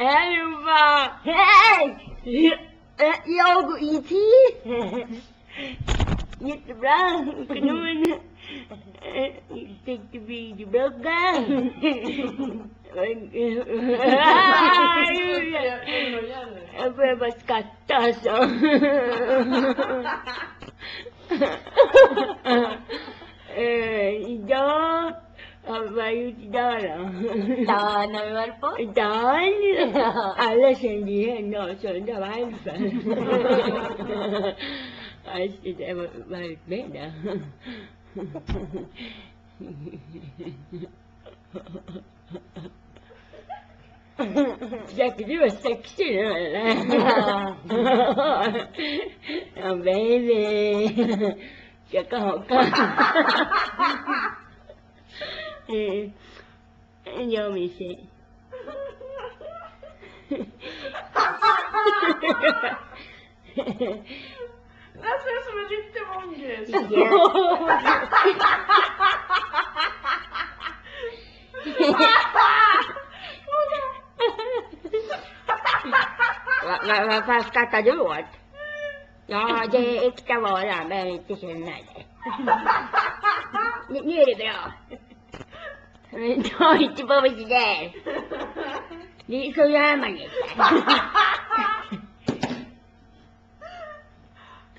allihopa! Hej! Jag och IT. Jättebra, kanon. Tänkte videoblogga. Jag börjar bara skratta alltså. Idag, vad har jag gjort idag då? Dan har vi varit på. Dan? Alla kände igen oss undrar varför. Alltså, det har varit med där. Försöker du vara sexig nu eller? Ja, baby. Försöka haka. Ja, min tjej. Det ser som en riktig mångis. Vad fan skrattar du åt? Ja, det är äkta vara, men inte känna det. Nu är det bra. Ta inte på mig sådär. Så gör man inte.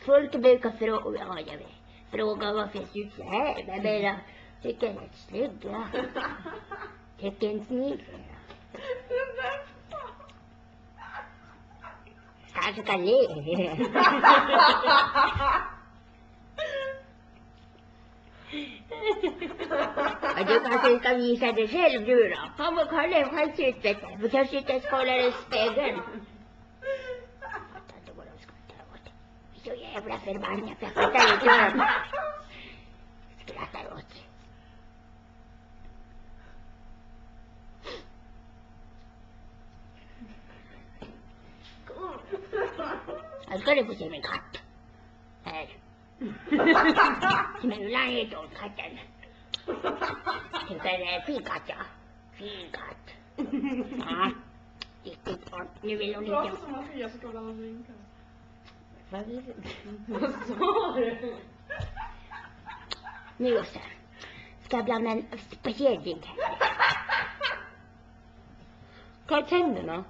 Folk brukar fråga, ja jag vet, fråga varför jag ser ut så här. Men jag menar, tycker jag är rätt snygg, ja. Tycker en snygg. Kanske kan le. Ja, du kanske ska visa dig själv du då. Kom och kolla en skärtsytet. Du kanske inte ens kollar i spegeln. Fattar inte vad de skrattar åt. Så jävla förbannat. Jag fattar inte vad de skrattar åt. Jag ska du få se min katt. Här. Smulan heter hon katten. Tycker det är fin katt, ja. Fin katt. Ja. Riktigt bra. Nu vill hon inte. Prata som Maria så ska blanda drinkar. Vad vill du? Vad sa du? Nu så. Ska jag blanda en speciell drink här. Ta tänderna.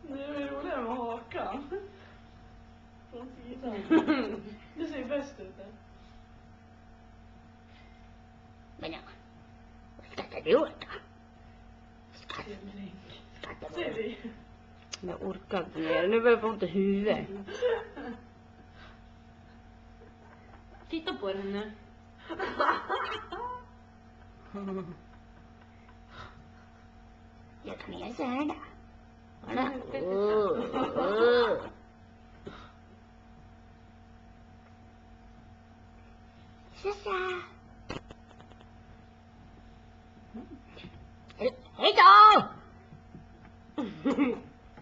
Nu är det roligare med hakan. Från sidan. Det ser bäst ut där. Men ja. Vad skrattar du åt då? Skrattar Ser du? vi? Jag orkar inte mer. Nu börjar jag få ont i huvudet. Titta på den nu. Jag kan göra så här då. Kolla. Så. Hej då!